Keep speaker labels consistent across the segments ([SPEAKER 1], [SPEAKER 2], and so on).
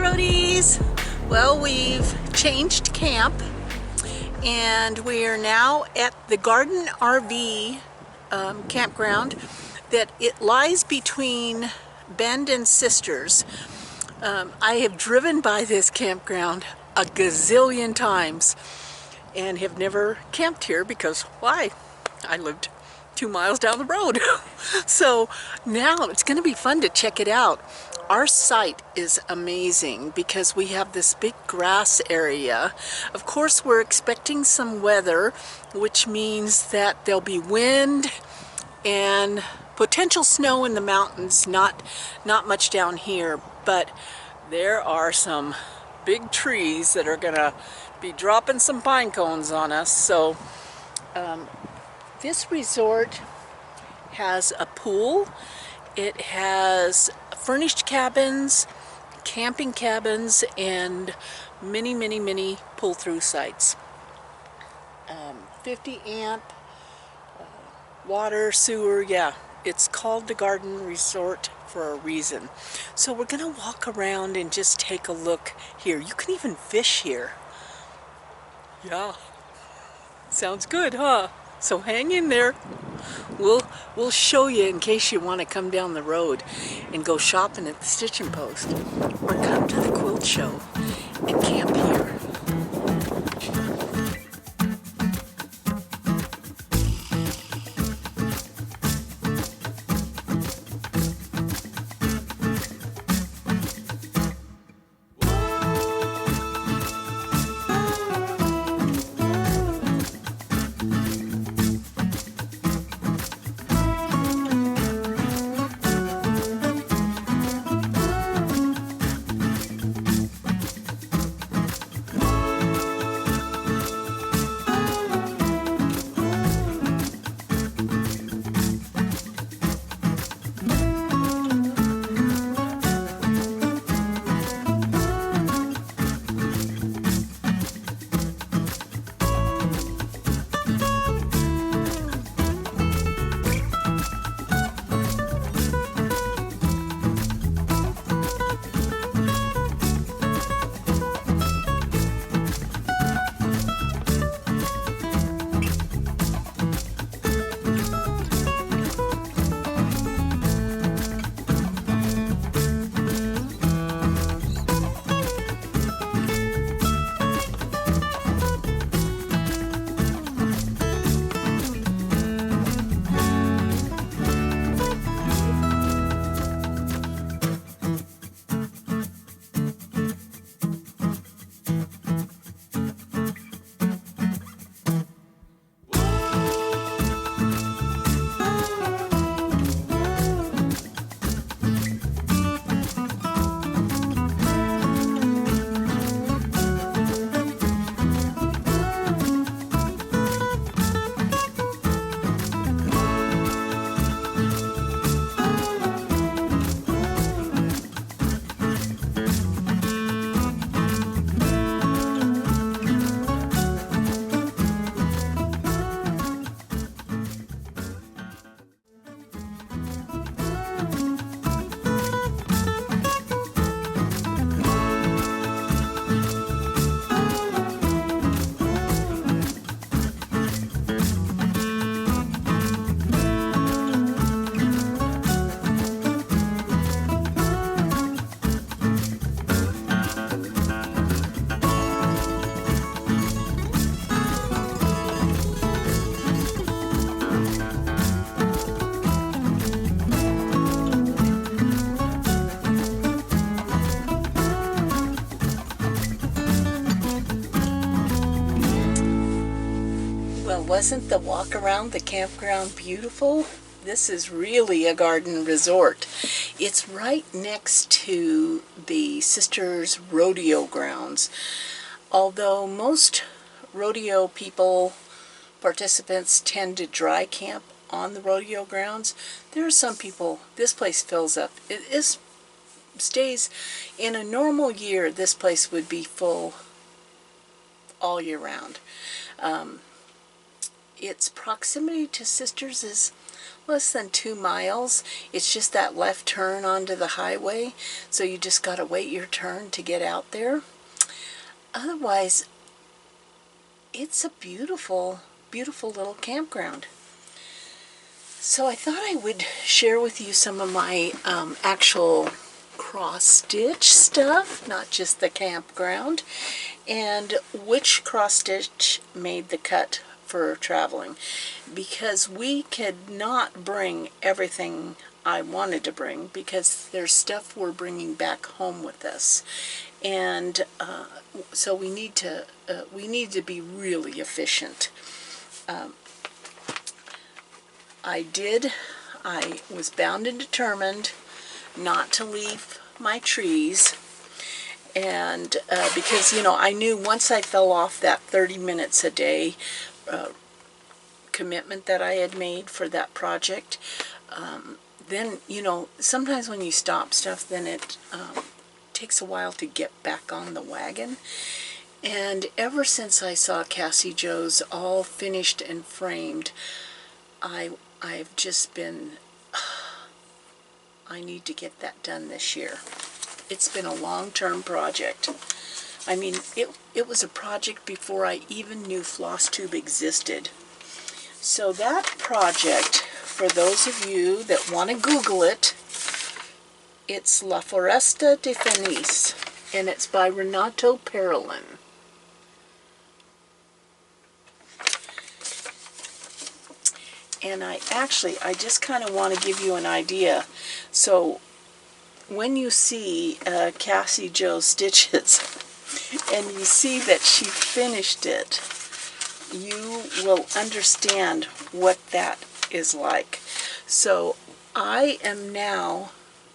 [SPEAKER 1] Roadies! Well, we've changed camp and we are now at the Garden RV campground that it lies between Bend and Sisters. I have driven by this campground a gazillion times and have never camped here because why? I lived 2 miles down the road. So now it's going to be fun to check it out. Our site is amazing because we have this big grass area. Of course, we're expecting some weather, which means that there'll be wind and potential snow in the mountains, not much down here, but there are some big trees that are gonna be dropping some pine cones on us. So this resort has a pool. It has furnished cabins, camping cabins, and many pull-through sites. 50 amp, water, sewer, yeah. It's called the Garden Resort for a reason. So we're gonna walk around and just take a look here. You can even fish here. Yeah, sounds good, huh? So hang in there. We'll show you in case you want to come down the road and go shopping at the Stitching Post or come to the quilt show and camp here. Wasn't the walk around the campground beautiful? This is really a garden resort. It's right next to the Sisters rodeo grounds. Although most rodeo participants tend to dry camp on the rodeo grounds, there are some people, this place fills up. Stays, in a normal year, this place would be full all year round. its proximity to Sisters is less than 2 miles. It's just that left turn onto the highway, so you just got to wait your turn to get out there. Otherwise, it's a beautiful, beautiful little campground. So I thought I would share with you some of my actual cross-stitch stuff, not just the campground, and which cross-stitch made the cut for traveling, because we could not bring everything I wanted to bring, because there's stuff we're bringing back home with us, and so we need to be really efficient. I was bound and determined not to leave my trees, and because, you know, I knew once I fell off that 30 minutes a day commitment that I had made for that project, then, you know, sometimes when you stop stuff, then it takes a while to get back on the wagon. And ever since I saw Cassy Jo's all finished and framed, I've just been, I need to get that done this year. It's been a long-term project. I mean, it was a project before I even knew Flosstube existed. So that project, for those of you that want to Google it, it's La Foresta de Fenice, and it's by Renato Perelin. And I just kind of want to give you an idea. So when you see Cassy Jo Stitches and you see that she finished it, you will understand what that is like. So I am now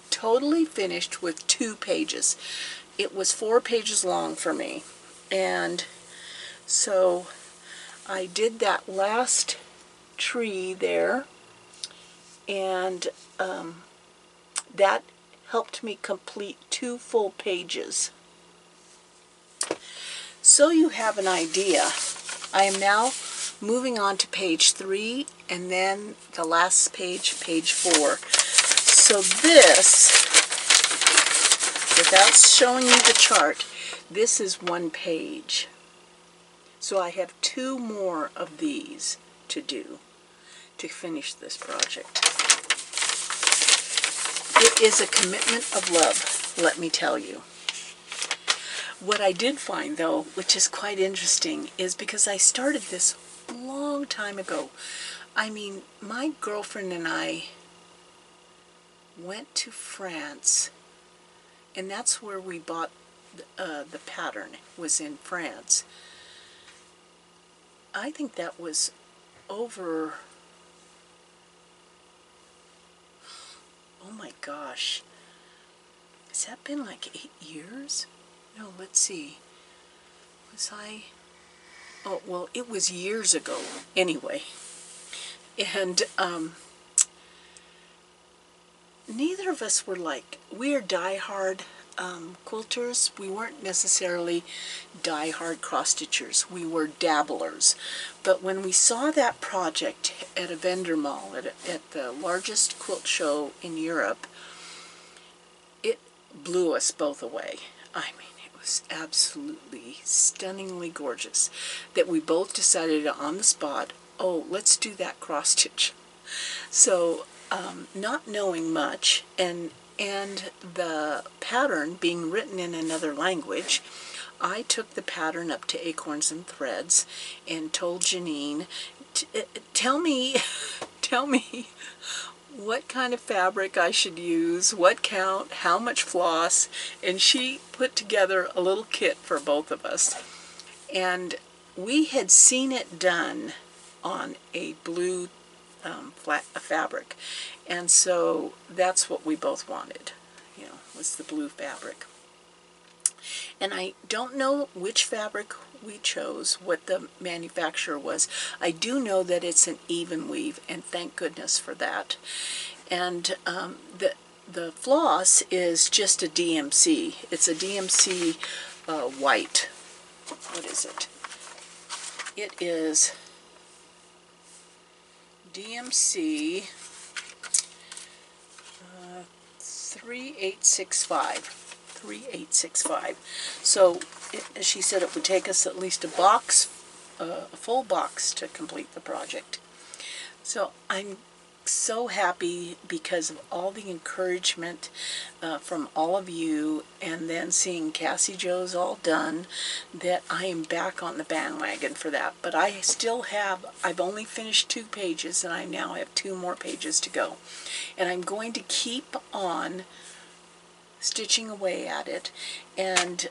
[SPEAKER 1] totally finished with 2 pages. It was 4 pages long for me. And so I did that last tree there, and that helped me complete 2 full pages. So you have an idea. I am now moving on to page 3, and then the last page, page 4. So this, without showing you the chart, this is 1 page. So I have 2 more of these to do to finish this project. It is a commitment of love, let me tell you. What I did find, though, which is quite interesting, is because I started this a long time ago. I mean, my girlfriend and I went to France, and that's where we bought the pattern, was in France. I think that was over, oh my gosh, has that been like 8 years? No, let's see, was I, oh, well, it was years ago, anyway, and, neither of us were like, we are die-hard quilters. We weren't necessarily die-hard cross-stitchers. We were dabblers. But when we saw that project at a vendor mall, at the largest quilt show in Europe, it blew us both away. I mean, it was absolutely stunningly gorgeous that we both decided on the spot, oh, let's do that cross-stitch. So, not knowing much, and the pattern being written in another language, I took the pattern up to Acorns and Threads and told Janine, tell me what kind of fabric I should use, what count, how much floss, and she put together a little kit for both of us. And we had seen it done on a blue flat fabric, and so that's what we both wanted, you know, was the blue fabric. And I don't know which fabric we chose, what the manufacturer was. I do know that it's an even weave, and thank goodness for that. And the floss is just a DMC. It's a DMC white. What is it? It is DMC 3865. So she said it would take us at least a full box to complete the project. So I'm so happy because of all the encouragement from all of you, and then seeing Cassy Jo's all done, that I am back on the bandwagon for that. But I've only finished 2 pages, and I now have 2 more pages to go. And I'm going to keep on stitching away at it, and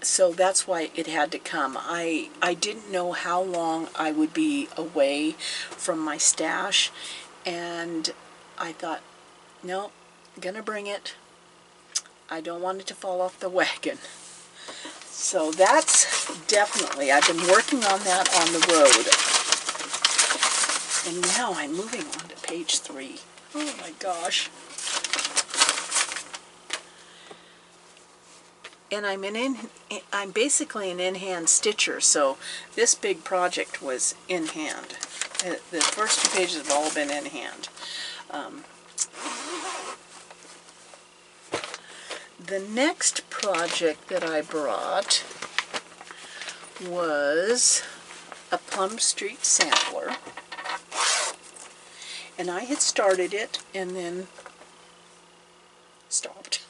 [SPEAKER 1] so that's why it had to come. I didn't know how long I would be away from my stash, and I thought, no, I'm gonna bring it. I don't want it to fall off the wagon. So that's definitely, I've been working on that on the road. And now I'm moving on to page 3. Oh my gosh. And I'm basically an in-hand stitcher, so this big project was in hand. The first 2 pages have all been in hand. The next project that I brought was a Plumstreet sampler, and I had started it and then stopped.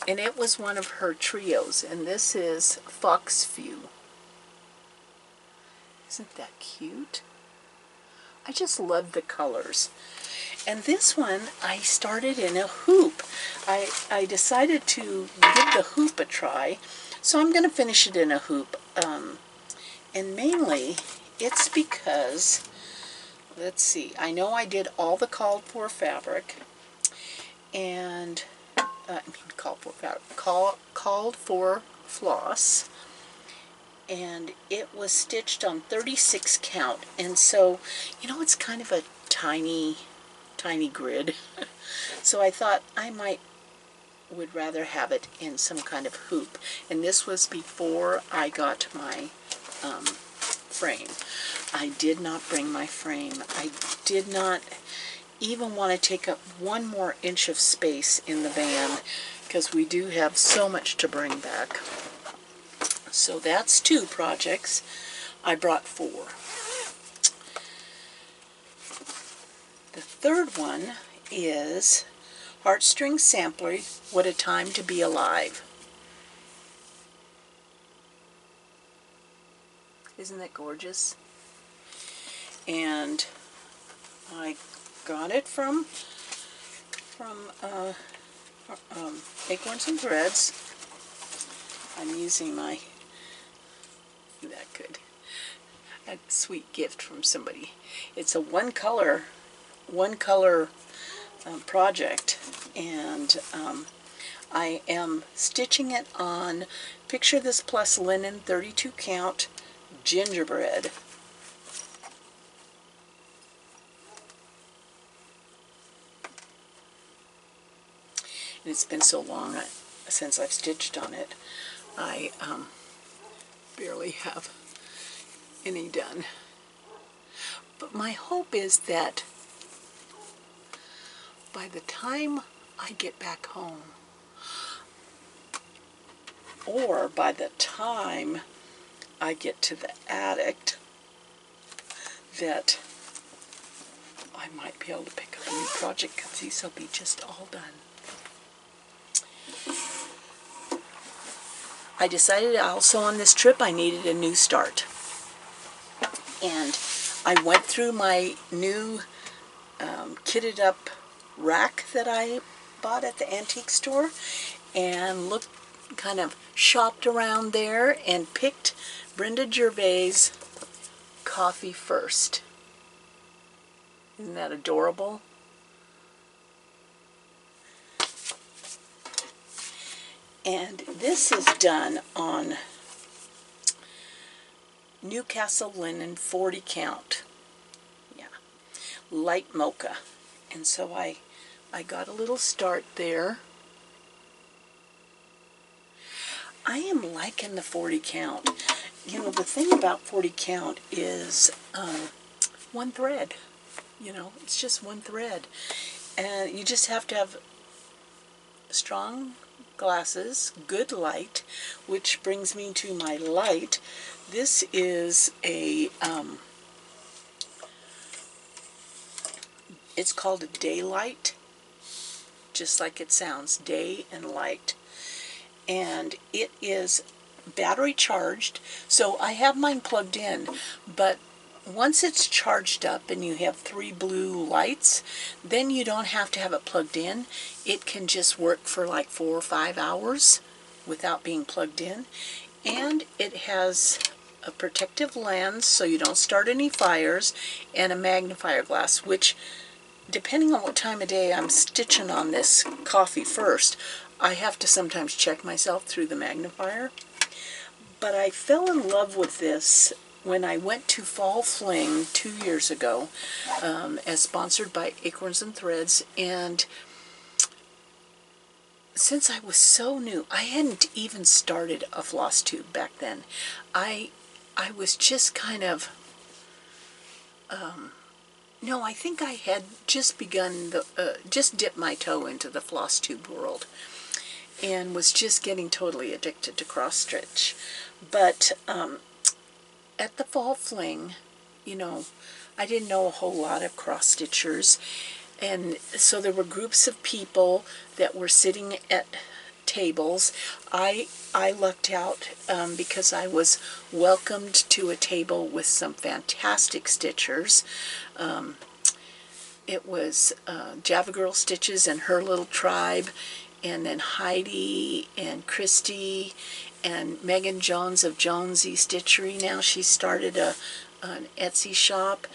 [SPEAKER 1] And it was one of her trios, and this is Foxview. Isn't that cute? I just love the colors. And this one I started in a hoop. I decided to give the hoop a try, so I'm going to finish it in a hoop. And mainly it's because, let's see, I know I did all the called for fabric, and called for floss, and it was stitched on 36 count, and so it's kind of a tiny grid. So I thought I would rather have it in some kind of hoop, and this was before I got my frame. I did not bring my frame. I did not even want to take up 1 more inch of space in the van, because we do have so much to bring back. So that's 2 projects. I brought 4. The third one is Heartstring Samplery, What a Time to Be Alive. Isn't that gorgeous? And I got it from Acorns and Threads. I'm using a sweet gift from somebody. It's a one color project, and I am stitching it on Picture This Plus Linen 32 count gingerbread. And it's been so long since I've stitched on it, I barely have any done. But my hope is that by the time I get back home, or by the time I get to the attic, that I might be able to pick up a new project, because these will be just all done. I decided also on this trip I needed a new start. And I went through my new kitted up rack that I bought at the antique store, and kind of shopped around there and picked Brenda Gervais' Coffee First. Isn't that adorable? And this is done on Newcastle linen 40 count. Yeah, light mocha. And so I got a little start there. I am liking the 40 count. The thing about 40 count is 1 thread. you know, it's just one thread. And you just have to have strong glasses, good light, which brings me to my light. This is a, it's called a daylight, just like it sounds, day and light. And it is battery charged, so I have mine plugged in, but once it's charged up and you have 3 blue lights, then you don't have to have it plugged in. It can just work for like 4 or 5 hours without being plugged in. And it has a protective lens so you don't start any fires, and a magnifier glass, which, depending on what time of day I'm stitching on this coffee first, I have to sometimes check myself through the magnifier. But I fell in love with this when I went to Fall Fling 2 years ago, as sponsored by Acorns and Threads, and since I was so new, I hadn't even started a floss tube back then. I was just kind of, no, I think I had just begun, just dipped my toe into the floss tube world, and was just getting totally addicted to cross stitch. But at the Fall Fling, you know, I didn't know a whole lot of cross stitchers, and so there were groups of people that were sitting at tables. I lucked out because I was welcomed to a table with some fantastic stitchers. It was Javagirl Stitches and her little tribe, and then Heidi and Christy and Megan Jones of Jonesy Stitchery. Now she started an Etsy shop.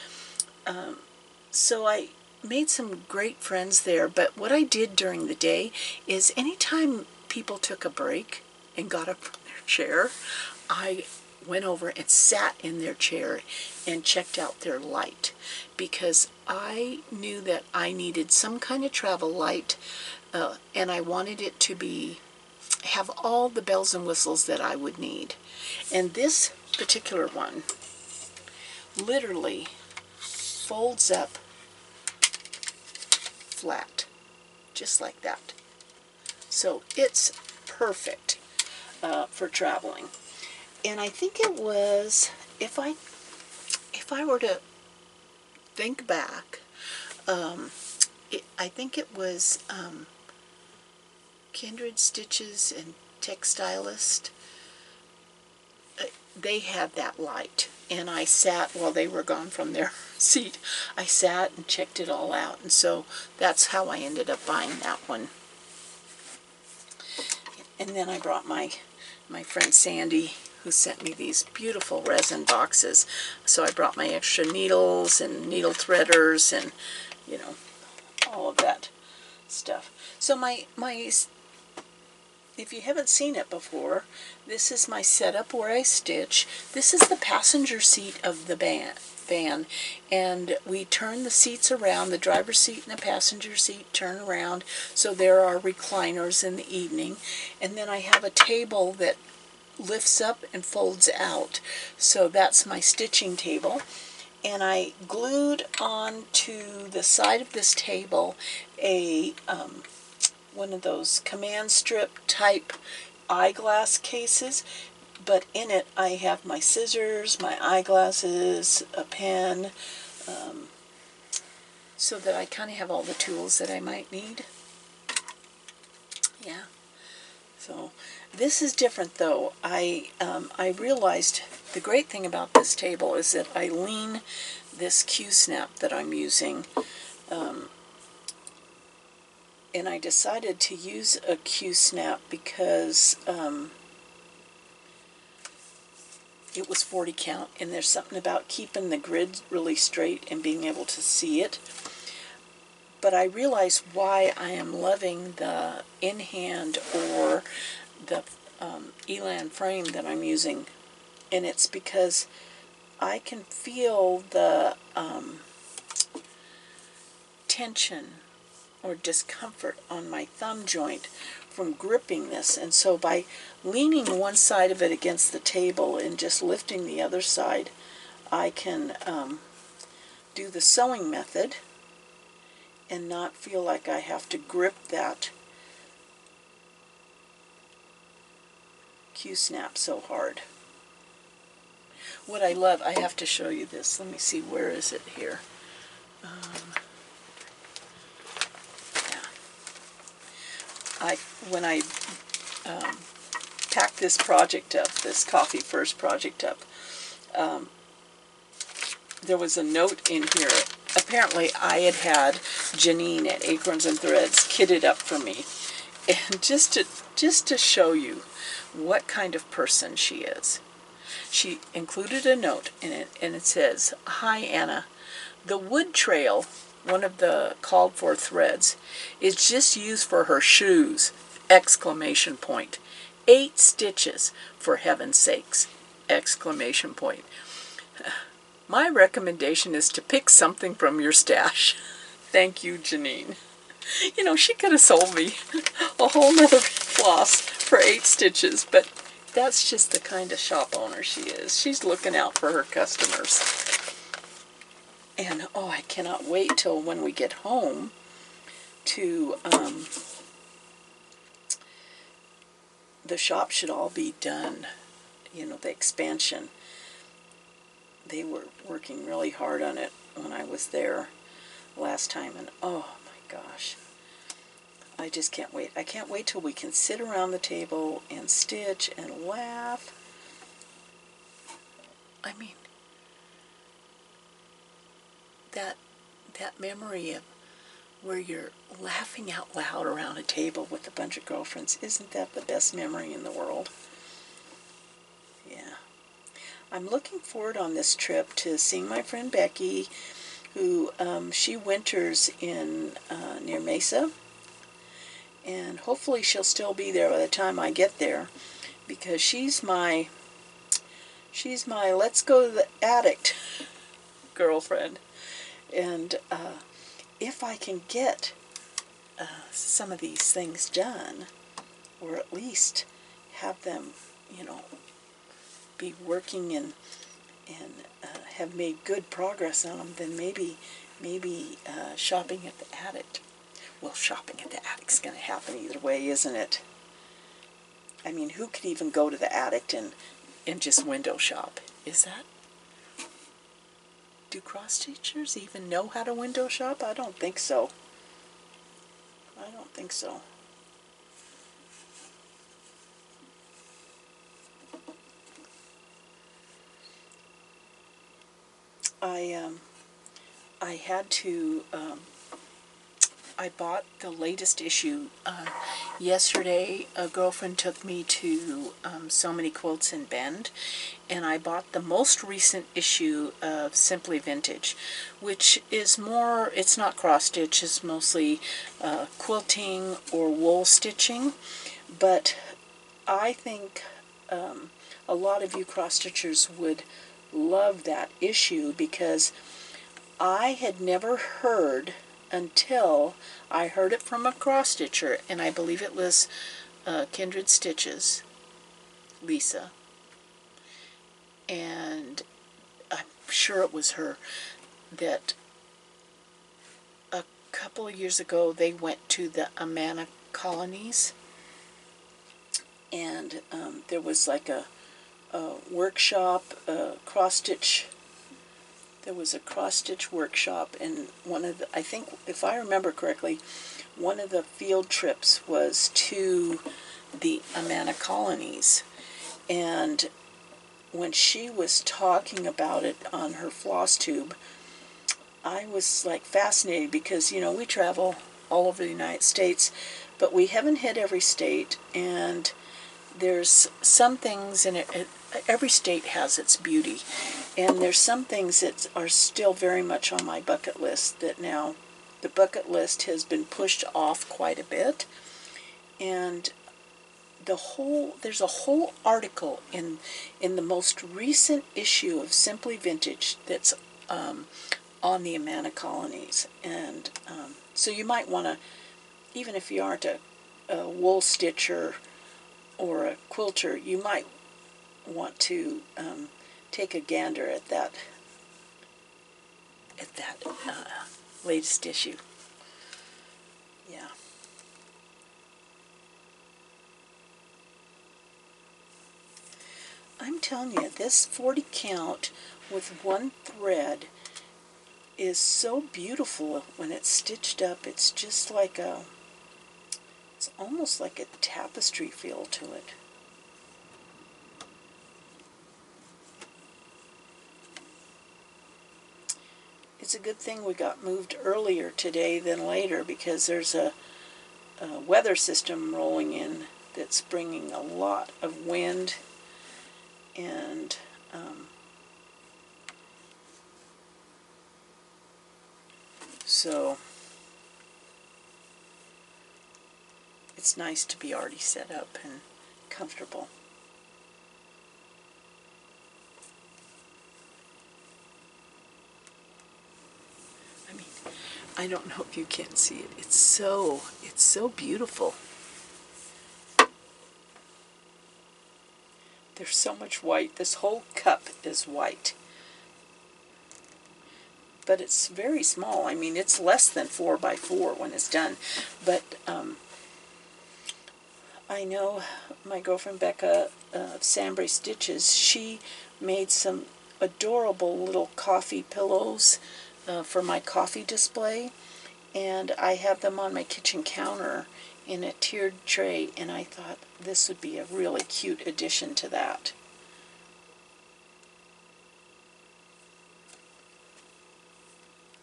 [SPEAKER 1] So I made some great friends there. But what I did during the day is anytime people took a break and got up from their chair, I went over and sat in their chair and checked out their light, because I knew that I needed some kind of travel light, and I wanted it to have all the bells and whistles that I would need. And this particular one literally folds up flat, just like that. So it's perfect for traveling. And I think it was, if I were to think back, I think it was Kindred Stitches and Texstylust. They had that light, and I sat while they were gone from their seat. I sat and checked it all out, and so that's how I ended up buying that one. And then I brought my friend Sandy, who sent me these beautiful resin boxes. So I brought my extra needles and needle threaders and, you know, all of that stuff. So if you haven't seen it before, this is my setup where I stitch. This is the passenger seat of the van, and we turn the seats around. The driver's seat and the passenger seat turn around, so there are recliners in the evening. And then I have a table that lifts up and folds out, so that's my stitching table. And I glued onto the side of this table a one of those command strip type eyeglass cases, but in it I have my scissors, my eyeglasses, a pen, so that I kind of have all the tools that I might need. Yeah. So this is different though. I realized the great thing about this table is that I lean this Q-snap that I'm using, and I decided to use a Q-snap because it was 40 count, and there's something about keeping the grid really straight and being able to see it. But I realize why I am loving the in-hand or the elan frame that I'm using, and it's because I can feel the tension or discomfort on my thumb joint from gripping this, and so by leaning one side of it against the table and just lifting the other side, I can do the sewing method and not feel like I have to grip that Q-snap so hard. What I love, I have to show you this. Let me see, where is it here? Yeah. When I packed this project up, this Coffee First project up, there was a note in here. Apparently I had Janine at Acorns and Threads kitted up for me. And just to show you what kind of person she is, she included a note in it, and it says, "Hi Anna, the wood trail, one of the called for threads, is just used for her shoes! Exclamation point. 8 stitches, for heaven's sakes! Exclamation point. My recommendation is to pick something from your stash." Thank you, Janine. You know, she could have sold me a whole nother floss for 8 stitches, but that's just the kind of shop owner she is. She's looking out for her customers. And, oh, I cannot wait till when we get home to, the shop should all be done. You know, the expansion. They were working really hard on it when I was there last time, and oh my gosh, I just can't wait. I can't wait till we can sit around the table and stitch and laugh. I mean, that memory of where you're laughing out loud around a table with a bunch of girlfriends, isn't that the best memory in the world? Yeah. I'm looking forward on this trip to seeing my friend Becky, who she winters in near Mesa, and hopefully she'll still be there by the time I get there, because she's my let's go to the attic girlfriend. And if I can get some of these things done, or at least have them, you know, be working and have made good progress on them, then maybe shopping at the attic. Well, shopping at the attic's going to happen either way, isn't it? I mean, who could even go to the attic and just window shop? Is that? Do cross-stitchers even know how to window shop? I don't think so. I don't think so. I had to, I bought the latest issue. Yesterday, a girlfriend took me to So Many Quilts in Bend, and I bought the most recent issue of Simply Vintage, which is more, it's not cross-stitch, it's mostly quilting or wool stitching, but I think a lot of you cross-stitchers would love that issue, because I had never heard until I heard it from a cross-stitcher, and I believe it was Kindred Stitches, Lisa, and I'm sure it was her, that a couple of years ago they went to the Amana colonies, and there was like a workshop, cross-stitch. There was a cross-stitch workshop, and one of the, I think, if I remember correctly, one of the field trips was to the Amana colonies. And when she was talking about it on her Flosstube, I was like fascinated, because, you know, we travel all over the United States, but we haven't hit every state, and there's some things in it. Every state has its beauty, and there's some things that are still very much on my bucket list that now the bucket list has been pushed off quite a bit. And there's a whole article in the most recent issue of Simply Vintage that's on the Amana colonies, and so you might want to, even if you aren't a wool stitcher or a quilter, you might want to take a gander at that at that latest issue. Yeah. I'm telling you, this 40 count with one thread is so beautiful when it's stitched up. It's just like it's almost like a tapestry feel to it. It's a good thing we got moved earlier today than later, because there's a weather system rolling in that's bringing a lot of wind, and so it's nice to be already set up and comfortable. I mean, I don't know if you can see it. It's so beautiful. There's so much white. This whole cup is white. But it's very small. I mean, it's less than 4 by 4 when it's done. But I know my girlfriend Becca of SamBrie Stitches, she made some adorable little coffee pillows for my coffee display. And I have them on my kitchen counter in a tiered tray, and I thought this would be a really cute addition to that.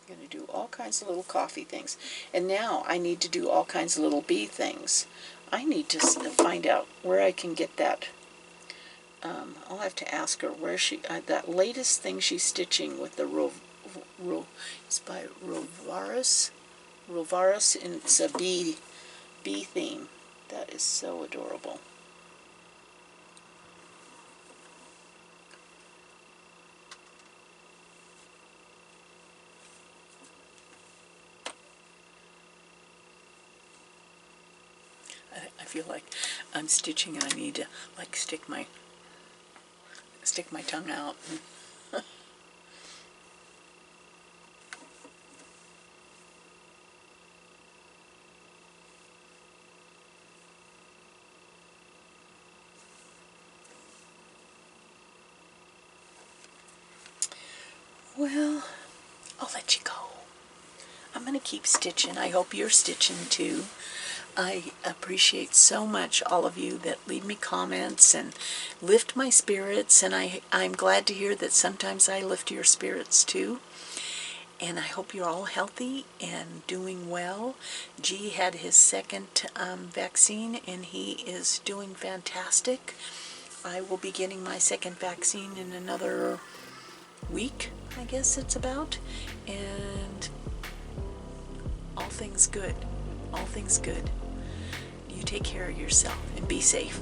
[SPEAKER 1] I'm going to do all kinds of little coffee things. And now I need to do all kinds of little bee things. I need to find out where I can get that. I'll have to ask her where that latest thing she's stitching with the it's by Rovaris, and it's a bee theme. That is so adorable. I feel like I'm stitching and I need to like stick my tongue out. Well, I'll let you go. I'm going to keep stitching. I hope you're stitching too. I appreciate so much all of you that leave me comments and lift my spirits, and I'm glad to hear that sometimes I lift your spirits too. And I hope you're all healthy and doing well. G had his second vaccine, and he is doing fantastic. I will be getting my second vaccine in another week, I guess it's about. And all things good. All things good. You take care of yourself and be safe.